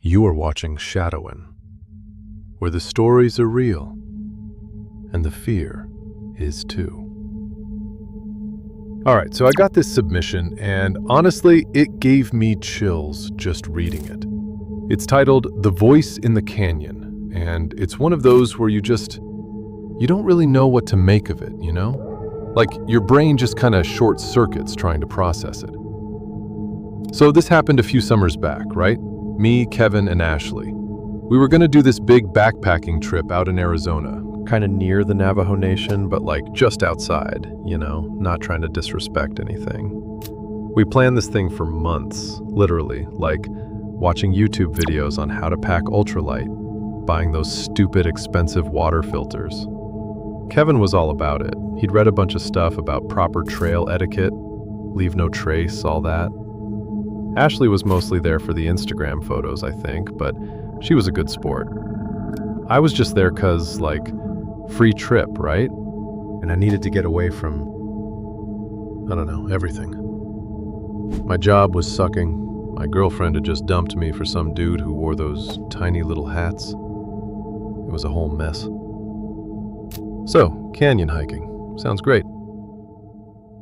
You are watching Shadowen, where the stories are real, and the fear is too. Alright, so I got this submission, and honestly, it gave me chills just reading it. It's titled The Voice in the Canyon, and it's one of those where you don't really know what to make of it, you know? Like, your brain just kind of short circuits trying to process it. So this happened a few summers back, right? Me, Kevin, and Ashley. We were gonna do this big backpacking trip out in Arizona, kind of near the Navajo Nation, but like just outside, you know, not trying to disrespect anything. We planned this thing for months, literally, like watching YouTube videos on how to pack ultralight, buying those stupid expensive water filters. Kevin was all about it. He'd read a bunch of stuff about proper trail etiquette, leave no trace, all that. Ashley was mostly there for the Instagram photos, I think, but she was a good sport. I was just there 'cause, like, free trip, right? And I needed to get away from, I don't know, everything. My job was sucking. My girlfriend had just dumped me for some dude who wore those tiny little hats. It was a whole mess. So, canyon hiking. Sounds great.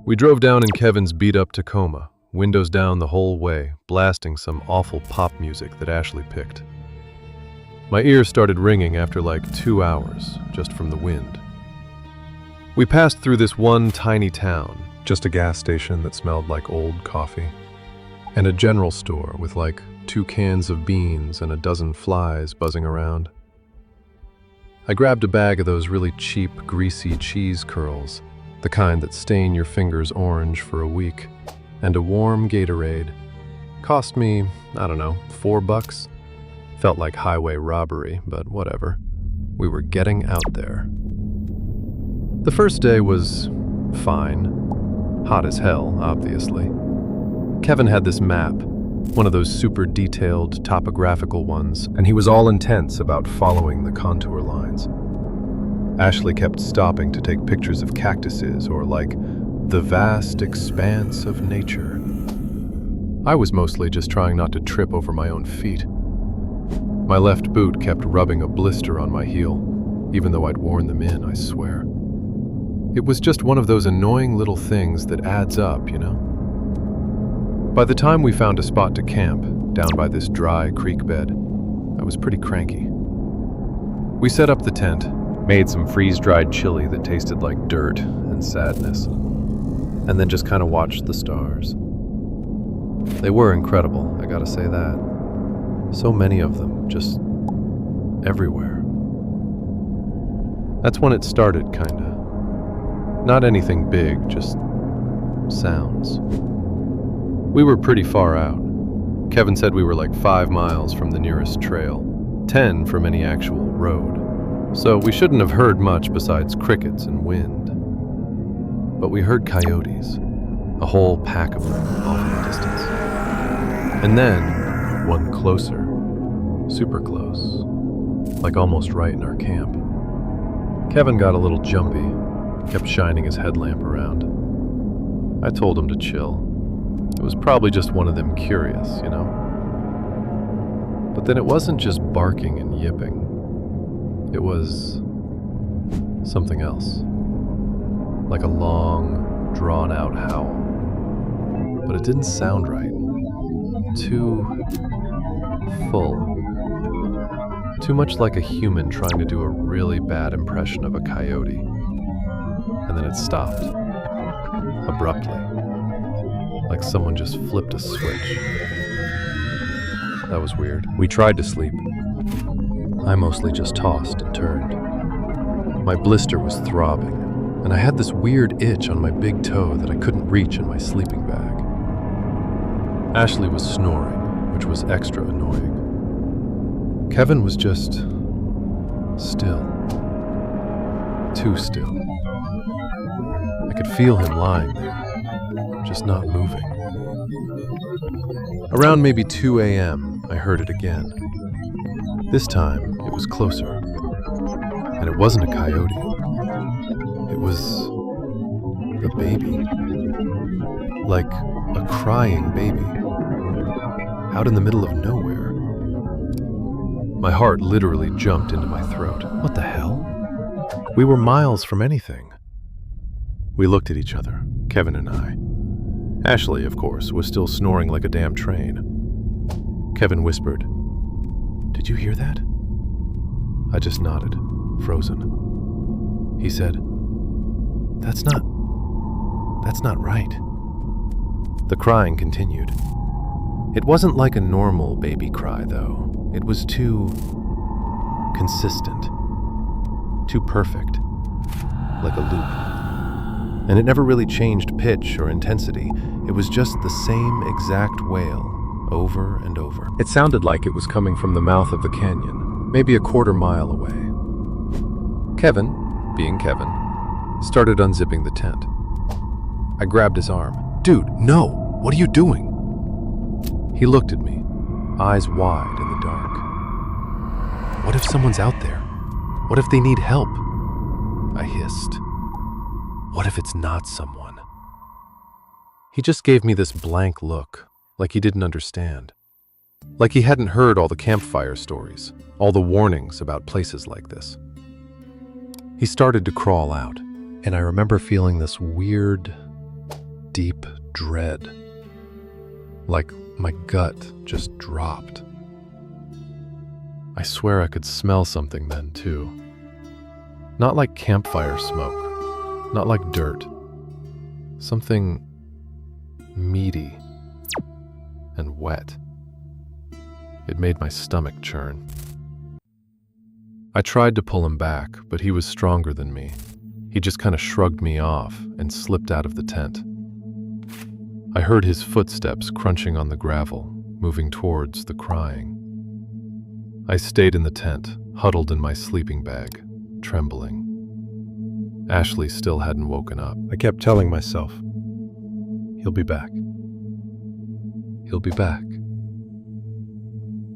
We drove down in Kevin's beat-up Tacoma, windows down the whole way, blasting some awful pop music that Ashley picked. My ears started ringing after like 2 hours, just from the wind. We passed through this one tiny town, just a gas station that smelled like old coffee, and a general store with like 2 cans of beans and a dozen flies buzzing around. I grabbed a bag of those really cheap, greasy cheese curls, the kind that stain your fingers orange for a week, and a warm Gatorade. Cost me, I don't know, $4. Felt like highway robbery, but whatever. We were getting out there. The first day was fine. Hot as hell, obviously. Kevin had this map, one of those super detailed topographical ones, and he was all intense about following the contour lines. Ashley kept stopping to take pictures of cactuses or like the vast expanse of nature. I was mostly just trying not to trip over my own feet. My left boot kept rubbing a blister on my heel, even though I'd worn them in, I swear. It was just one of those annoying little things that adds up, you know? By the time we found a spot to camp, down by this dry creek bed, I was pretty cranky. We set up the tent, made some freeze-dried chili that tasted like dirt and sadness, and then just kind of watched the stars. They were incredible, I gotta say that. So many of them, just everywhere. That's when it started, kinda. Not anything big, just sounds. We were pretty far out. Kevin said we were like 5 miles from the nearest trail, 10 from any actual road. So we shouldn't have heard much besides crickets and wind. But we heard coyotes, a whole pack of them off in the distance. And then, one closer, super close, like almost right in our camp. Kevin got a little jumpy, kept shining his headlamp around. I told him to chill. It was probably just one of them curious, you know? But then it wasn't just barking and yipping. It was something else. Like a long, drawn-out howl. But it didn't sound right. Too full. Too much like a human trying to do a really bad impression of a coyote. And then it stopped. Abruptly. Like someone just flipped a switch. That was weird. We tried to sleep. I mostly just tossed and turned. My blister was throbbing, and I had this weird itch on my big toe that I couldn't reach in my sleeping bag. Ashley was snoring, which was extra annoying. Kevin was just still. Too still. I could feel him lying there, just not moving. Around maybe 2 a.m., I heard it again. This time, it was closer. And it wasn't a coyote. It was a baby. Like a crying baby. Out in the middle of nowhere. My heart literally jumped into my throat. What the hell? We were miles from anything. We looked at each other, Kevin and I. Ashley, of course, was still snoring like a damn train. Kevin whispered, "Did you hear that?" I just nodded, frozen. He said, That's not right." The crying continued. It wasn't like a normal baby cry, though. It was too consistent, too perfect, like a loop. And it never really changed pitch or intensity. It was just the same exact wail, over and over. It sounded like it was coming from the mouth of the canyon, maybe a quarter-mile away. Kevin, being Kevin, started unzipping the tent. I grabbed his arm. "Dude, no! What are you doing?" He looked at me, eyes wide in the dark. "What if someone's out there? What if they need help?" I hissed. "What if it's not someone?" He just gave me this blank look, like he didn't understand. Like he hadn't heard all the campfire stories, all the warnings about places like this. He started to crawl out, and I remember feeling this weird, deep dread. Like my gut just dropped. I swear I could smell something then, too. Not like campfire smoke, not like dirt. Something meaty and wet. It made my stomach churn. I tried to pull him back, but he was stronger than me. He just kind of shrugged me off and slipped out of the tent. I heard his footsteps crunching on the gravel, moving towards the crying. I stayed in the tent, huddled in my sleeping bag, trembling. Ashley still hadn't woken up. I kept telling myself, "He'll be back. He'll be back."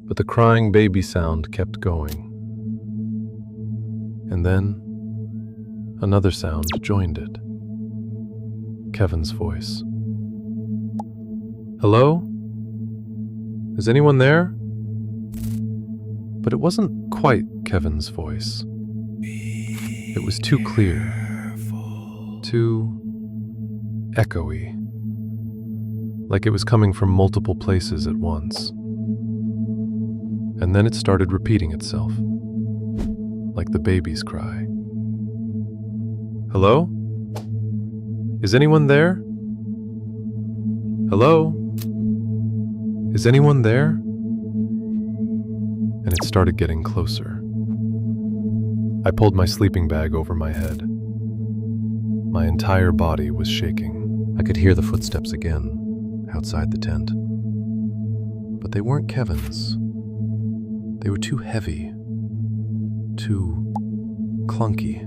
But the crying baby sound kept going. And then another sound joined it. Kevin's voice. "Hello? Is anyone there?" But it wasn't quite Kevin's voice. It was too clear, too echoey, like it was coming from multiple places at once. And then it started repeating itself, like the baby's cry. "Hello? Is anyone there? Hello? Is anyone there?" And it started getting closer. I pulled my sleeping bag over my head. My entire body was shaking. I could hear the footsteps again, outside the tent. But they weren't Kevin's. They were too heavy, too clunky.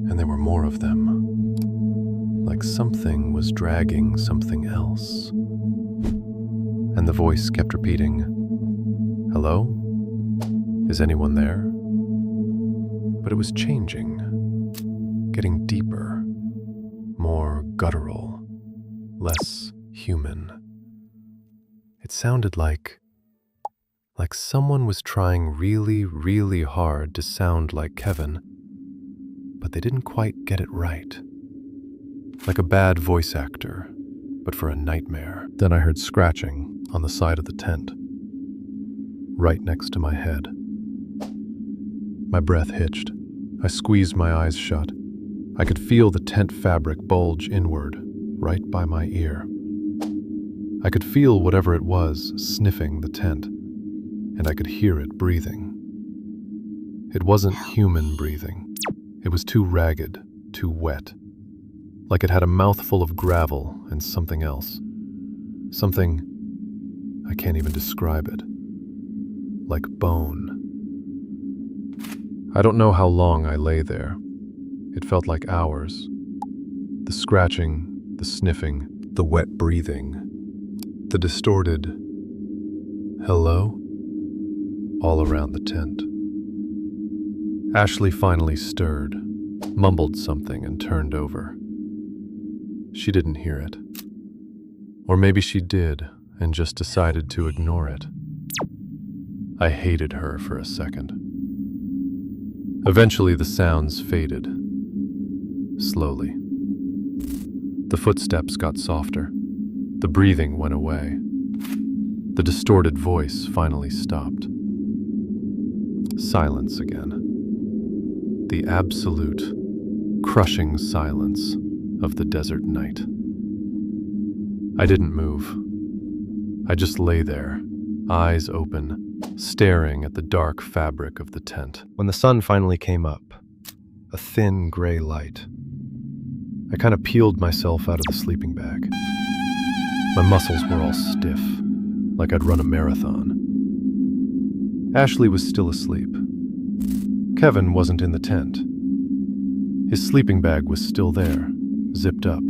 And there were more of them. Like something was dragging something else. And the voice kept repeating, "Hello? Is anyone there?" But it was changing, getting deeper, more guttural, less human. It sounded like someone was trying really, really hard to sound like Kevin, but they didn't quite get it right. Like a bad voice actor, but for a nightmare. Then I heard scratching on the side of the tent, right next to my head. My breath hitched. I squeezed my eyes shut. I could feel the tent fabric bulge inward, right by my ear. I could feel whatever it was sniffing the tent, and I could hear it breathing. It wasn't human breathing. It was too ragged, too wet. Like it had a mouthful of gravel and something else. Something, I can't even describe it. Like bone. I don't know how long I lay there. It felt like hours. The scratching, the sniffing, the wet breathing, the distorted hello all around the tent. Ashley finally stirred, mumbled something, and turned over. She didn't hear it. Or maybe she did and just decided to ignore it. I hated her for a second. Eventually, the sounds faded. Slowly. The footsteps got softer. The breathing went away. The distorted voice finally stopped. Silence again. The absolute, crushing silence of the desert night. I didn't move. I just lay there, eyes open, staring at the dark fabric of the tent. When the sun finally came up, a thin gray light, I kind of peeled myself out of the sleeping bag. My muscles were all stiff, like I'd run a marathon. Ashley was still asleep. Kevin wasn't in the tent. His sleeping bag was still there, zipped up.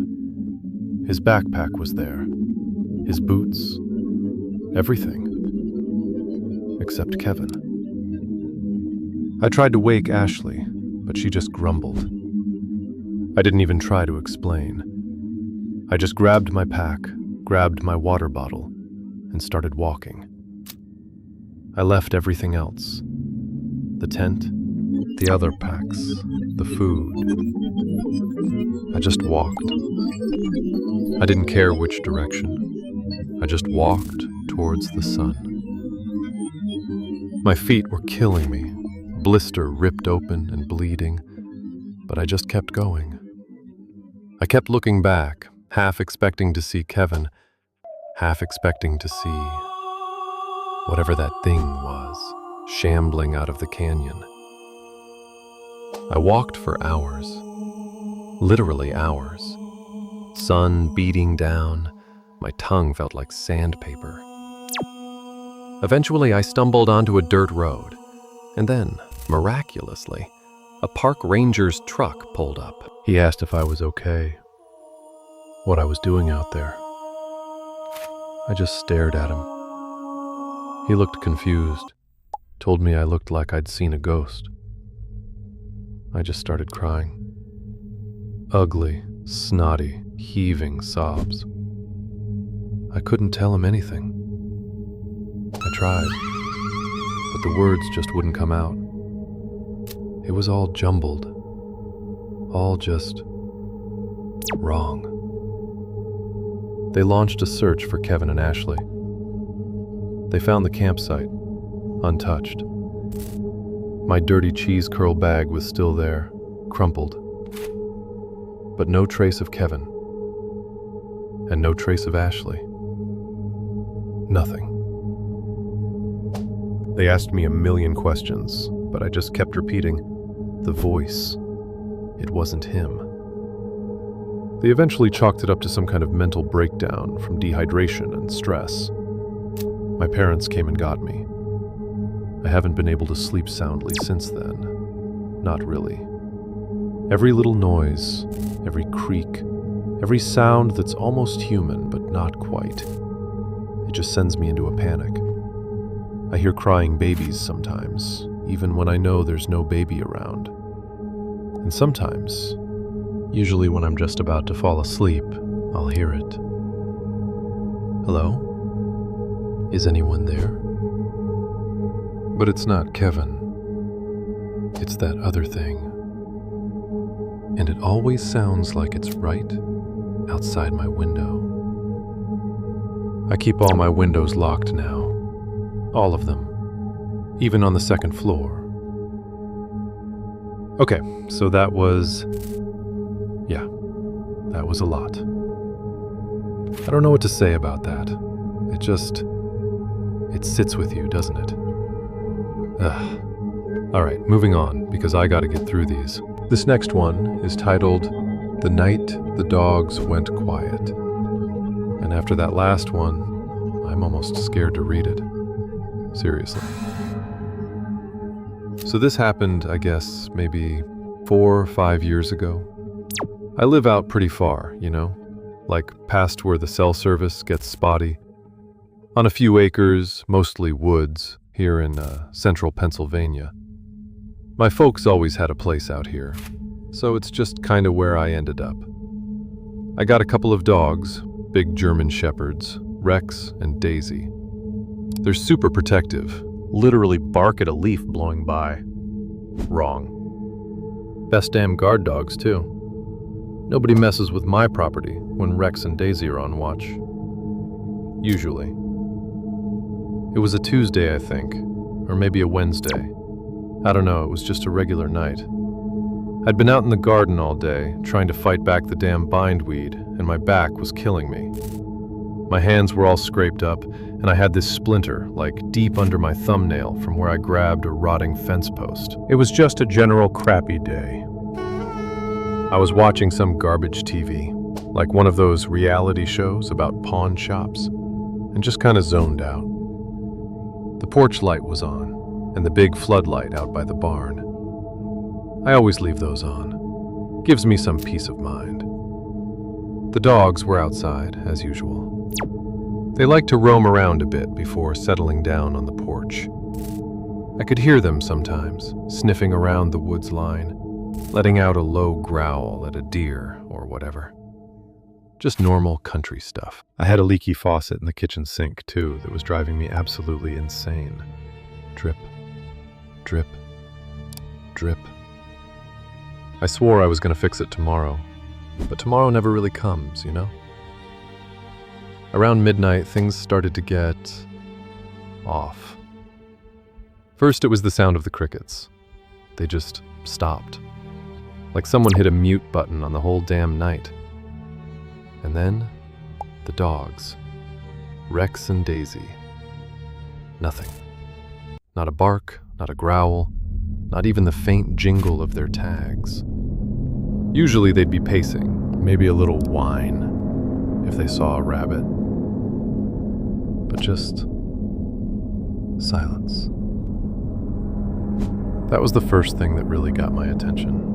His backpack was there. His boots. Everything. Except Kevin. I tried to wake Ashley, but she just grumbled. I didn't even try to explain. I just grabbed my pack, grabbed my water bottle, and started walking. I left everything else. The tent, the other packs, the food. I just walked. I didn't care which direction. I just walked towards the sun. My feet were killing me, blister ripped open and bleeding, but I just kept going. I kept looking back, half expecting to see Kevin, half expecting to see whatever that thing was, shambling out of the canyon. I walked for hours, literally hours. Sun beating down, my tongue felt like sandpaper. Eventually, I stumbled onto a dirt road, and then, miraculously, a park ranger's truck pulled up. He asked if I was okay, what I was doing out there. I just stared at him. He looked confused, told me I looked like I'd seen a ghost. I just started crying. Ugly, snotty, heaving sobs. I couldn't tell him anything. I tried, but the words just wouldn't come out. It was all jumbled, all just wrong. They launched a search for Kevin and Ashley. They found the campsite, untouched. My dirty cheese curl bag was still there, crumpled. But no trace of Kevin. And no trace of Ashley. Nothing. They asked me a million questions, but I just kept repeating, the voice. It wasn't him. They eventually chalked it up to some kind of mental breakdown from dehydration and stress. My parents came and got me. I haven't been able to sleep soundly since then. Not really. Every little noise, every creak, every sound that's almost human but not quite. It just sends me into a panic. I hear crying babies sometimes, even when I know there's no baby around. And sometimes, usually when I'm just about to fall asleep, I'll hear it. Hello? Is anyone there? But it's not Kevin. It's that other thing. And it always sounds like it's right outside my window. I keep all my windows locked now. All of them. Even on the second floor. Okay, so that was a lot. I don't know what to say about that. It sits with you, doesn't it? Ugh. All right, moving on, because I gotta get through these. This next one is titled, The Night the Dogs Went Quiet. And after that last one, I'm almost scared to read it. Seriously. So this happened, I guess, maybe 4 or 5 years ago. I live out pretty far, like past where the cell service gets spotty. On a few acres, mostly woods, here in central Pennsylvania. My folks always had a place out here, so it's just kind of where I ended up. I got a couple of dogs, big German shepherds, Rex and Daisy. They're super protective, literally bark at a leaf blowing by. Wrong. Best damn guard dogs, too. Nobody messes with my property when Rex and Daisy are on watch. Usually. It was a Tuesday, I think, or maybe a Wednesday. I don't know, it was just a regular night. I'd been out in the garden all day, trying to fight back the damn bindweed, and my back was killing me. My hands were all scraped up, and I had this splinter, like deep under my thumbnail from where I grabbed a rotting fence post. It was just a general crappy day. I was watching some garbage TV, like one of those reality shows about pawn shops, and just kind of zoned out. The porch light was on, and the big floodlight out by the barn. I always leave those on. Gives me some peace of mind. The dogs were outside, as usual. They like to roam around a bit before settling down on the porch. I could hear them sometimes, sniffing around the woods line, letting out a low growl at a deer or whatever. Just normal country stuff. I had a leaky faucet in the kitchen sink, too, that was driving me absolutely insane. Drip, drip, drip. I swore I was going to fix it tomorrow, but tomorrow never really comes, you know? Around midnight, things started to get off. First, it was the sound of the crickets. They just stopped. Like someone hit a mute button on the whole damn night. And then, the dogs. Rex and Daisy. Nothing. Not a bark, not a growl, not even the faint jingle of their tags. Usually they'd be pacing, maybe a little whine, if they saw a rabbit. But just silence. That was the first thing that really got my attention.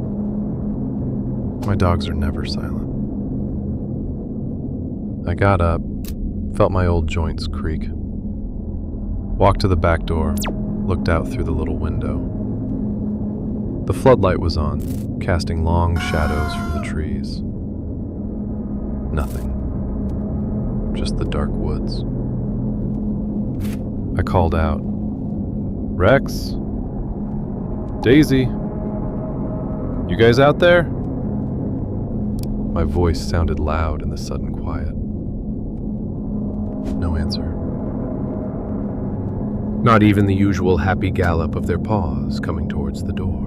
My dogs are never silent. I got up, felt my old joints creak, walked to the back door, looked out through the little window. The floodlight was on, casting long shadows from the trees. Nothing. Just the dark woods. I called out, "Rex? Daisy? You guys out there?" My voice sounded loud in the sudden quiet. No answer. Not even the usual happy gallop of their paws coming towards the door.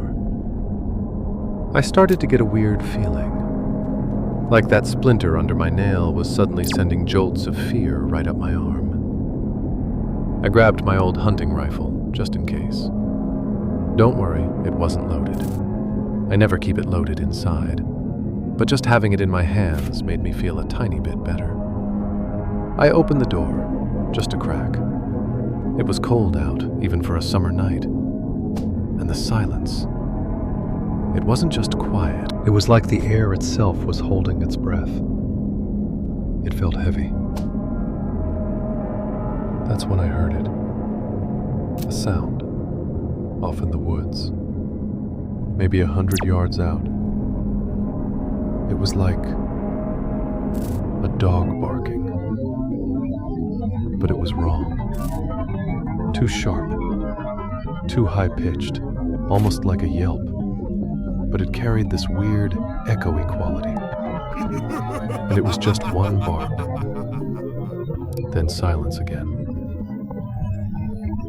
I started to get a weird feeling, like that splinter under my nail was suddenly sending jolts of fear right up my arm. I grabbed my old hunting rifle, just in case. Don't worry, it wasn't loaded. I never keep it loaded inside, but just having it in my hands made me feel a tiny bit better. I opened the door, just a crack. It was cold out, even for a summer night. And the silence. It wasn't just quiet. It was like the air itself was holding its breath. It felt heavy. That's when I heard it. A sound. Off in the woods. Maybe 100 yards out. It was like a dog barking. But it was wrong. Too sharp. Too high-pitched. Almost like a yelp. But it carried this weird, echoey quality. And it was just one bark. Then silence again.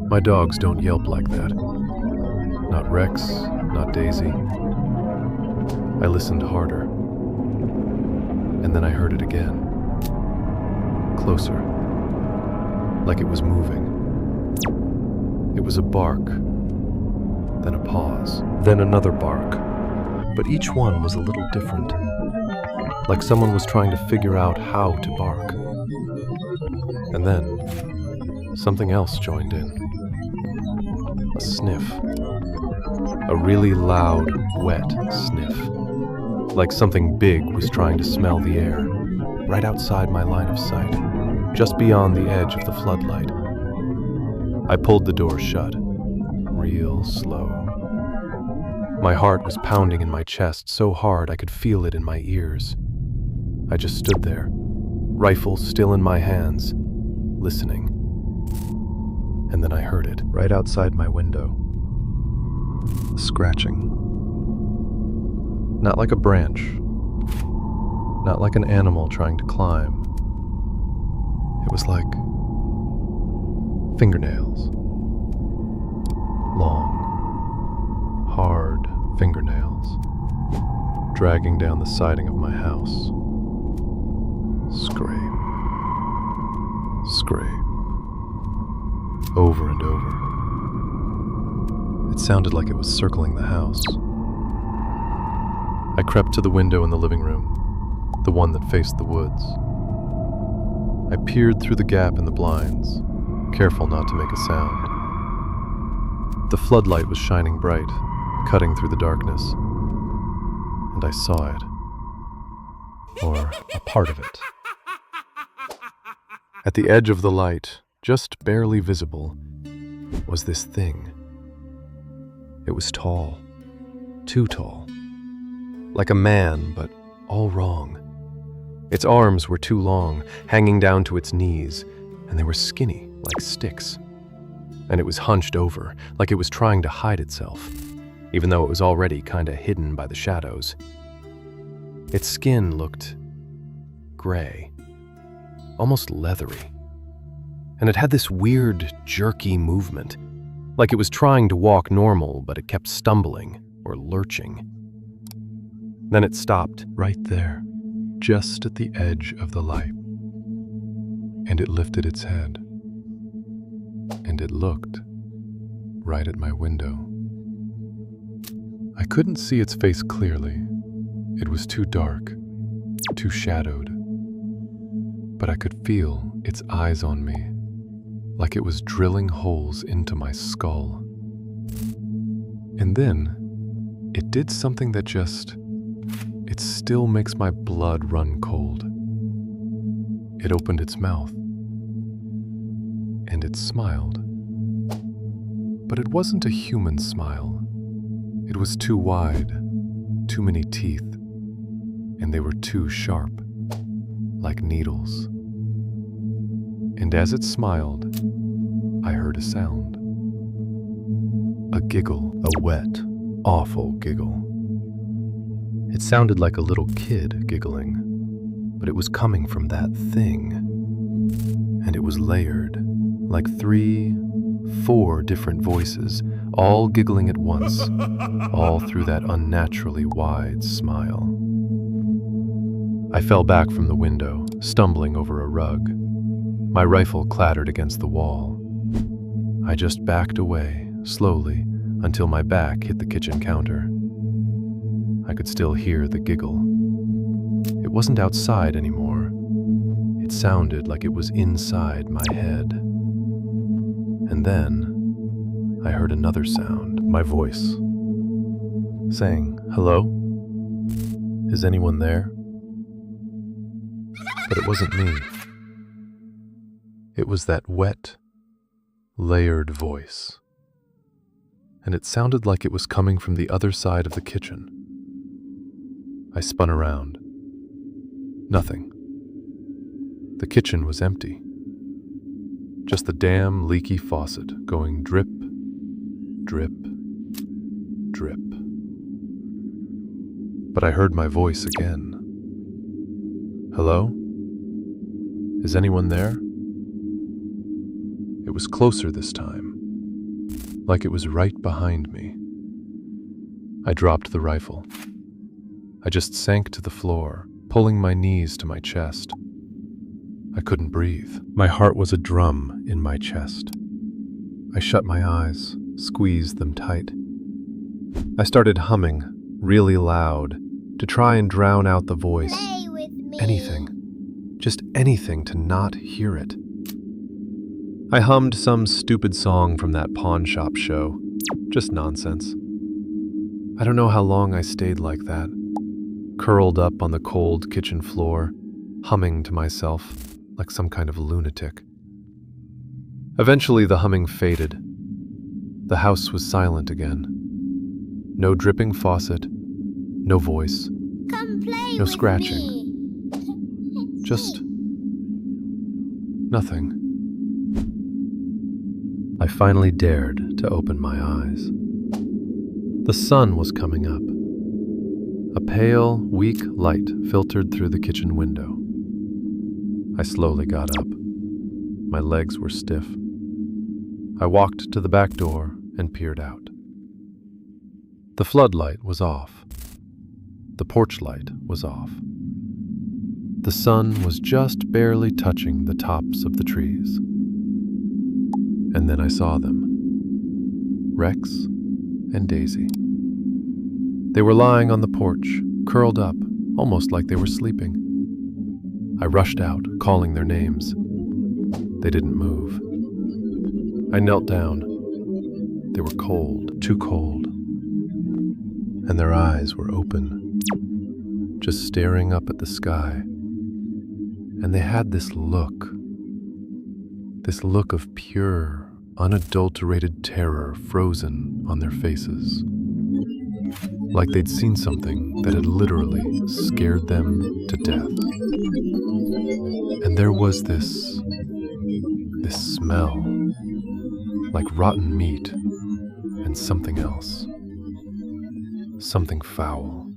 My dogs don't yelp like that. Not Rex, not Daisy. I listened harder. And then I heard it again. Closer. Like it was moving. It was a bark. Then a pause. Then another bark. But each one was a little different, like someone was trying to figure out how to bark. And then, something else joined in. A sniff. A really loud, wet sniff. Like something big was trying to smell the air, right outside my line of sight, just beyond the edge of the floodlight. I pulled the door shut, real slow. My heart was pounding in my chest so hard I could feel it in my ears. I just stood there, rifle still in my hands, listening. And then I heard it, right outside my window. A scratching. Not like a branch. Not like an animal trying to climb. It was like fingernails. Long, hard fingernails, dragging down the siding of my house. Scrape. Scrape. Over and over. It sounded like it was circling the house. I crept to the window in the living room, the one that faced the woods. I peered through the gap in the blinds, careful not to make a sound. The floodlight was shining bright, cutting through the darkness, and I saw it. Or a part of it. At the edge of the light, just barely visible, was this thing. It was tall, too tall. Like a man, but all wrong. Its arms were too long, hanging down to its knees, and they were skinny, like sticks. And it was hunched over, like it was trying to hide itself, even though it was already kinda hidden by the shadows. Its skin looked gray, almost leathery. And it had this weird, jerky movement, like it was trying to walk normal, but it kept stumbling or lurching. Then it stopped right there, just at the edge of the light. And it lifted its head. And it looked right at my window. I couldn't see its face clearly. It was too dark, too shadowed. But I could feel its eyes on me, like it was drilling holes into my skull. And then, it did something that it still makes my blood run cold. It opened its mouth. And it smiled. But it wasn't a human smile. It was too wide, too many teeth, and they were too sharp, like needles. And as it smiled, I heard a sound. A giggle, a wet, awful giggle. It sounded like a little kid giggling, but it was coming from that thing. And it was layered, like 3, 4 different voices, all giggling at once, all through that unnaturally wide smile. I fell back from the window, stumbling over a rug. My rifle clattered against the wall. I just backed away, slowly, until my back hit the kitchen counter. I could still hear the giggle. It wasn't outside anymore. It sounded like it was inside my head. And then, I heard another sound, my voice, saying, "Hello? Is anyone there?" But it wasn't me. It was that wet, layered voice. And it sounded like it was coming from the other side of the kitchen. I spun around. Nothing. The kitchen was empty. Just the damn leaky faucet going drip, drip, drip. But I heard my voice again. "Hello? Is anyone there?" It was closer this time, like it was right behind me. I dropped the rifle. I just sank to the floor, pulling my knees to my chest. I couldn't breathe. My heart was a drum in my chest. I shut my eyes, squeezed them tight. I started humming, really loud, to try and drown out the voice. Play with me. Anything. Just anything to not hear it. I hummed some stupid song from that pawn shop show. Just nonsense. I don't know how long I stayed like that, curled up on the cold kitchen floor, humming to myself like some kind of lunatic. Eventually the humming faded. The house was silent again. No dripping faucet, no voice, Come play no with scratching. me. Just nothing. I finally dared to open my eyes. The sun was coming up. A pale, weak light filtered through the kitchen window. I slowly got up. My legs were stiff. I walked to the back door and peered out. The floodlight was off. The porch light was off. The sun was just barely touching the tops of the trees. And then I saw them. Rex and Daisy. They were lying on the porch, curled up, almost like they were sleeping. I rushed out, calling their names. They didn't move. I knelt down. They were cold, too cold. And their eyes were open, just staring up at the sky. And they had this look of pure, unadulterated terror frozen on their faces. Like they'd seen something that had literally scared them to death. And there was this smell, like rotten meat and something else. Something foul.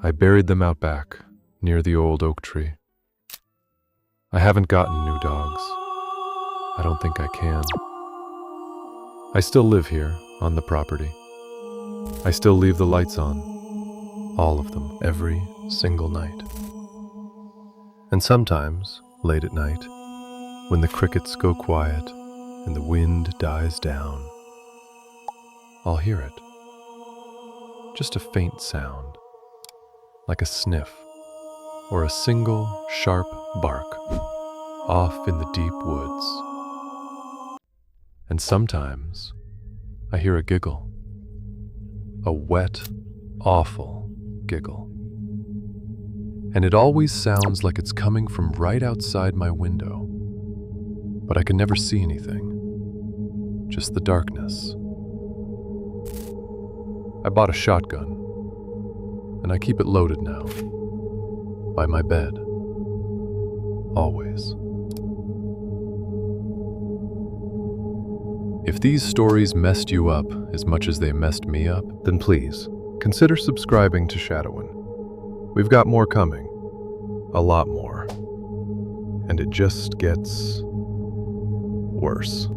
I buried them out back, near the old oak tree. I haven't gotten new dogs. I don't think I can. I still live here, on the property. I still leave the lights on, all of them, every single night. And sometimes, late at night, when the crickets go quiet and the wind dies down, I'll hear it. Just a faint sound, like a sniff, or a single sharp bark off in the deep woods. And sometimes I hear a giggle, a wet, awful giggle. And it always sounds like it's coming from right outside my window, but I can never see anything, just the darkness. I bought a shotgun, and I keep it loaded now, by my bed, always. If these stories messed you up as much as they messed me up, then please, consider subscribing to Shadowen. We've got more coming, a lot more, and it just gets worse.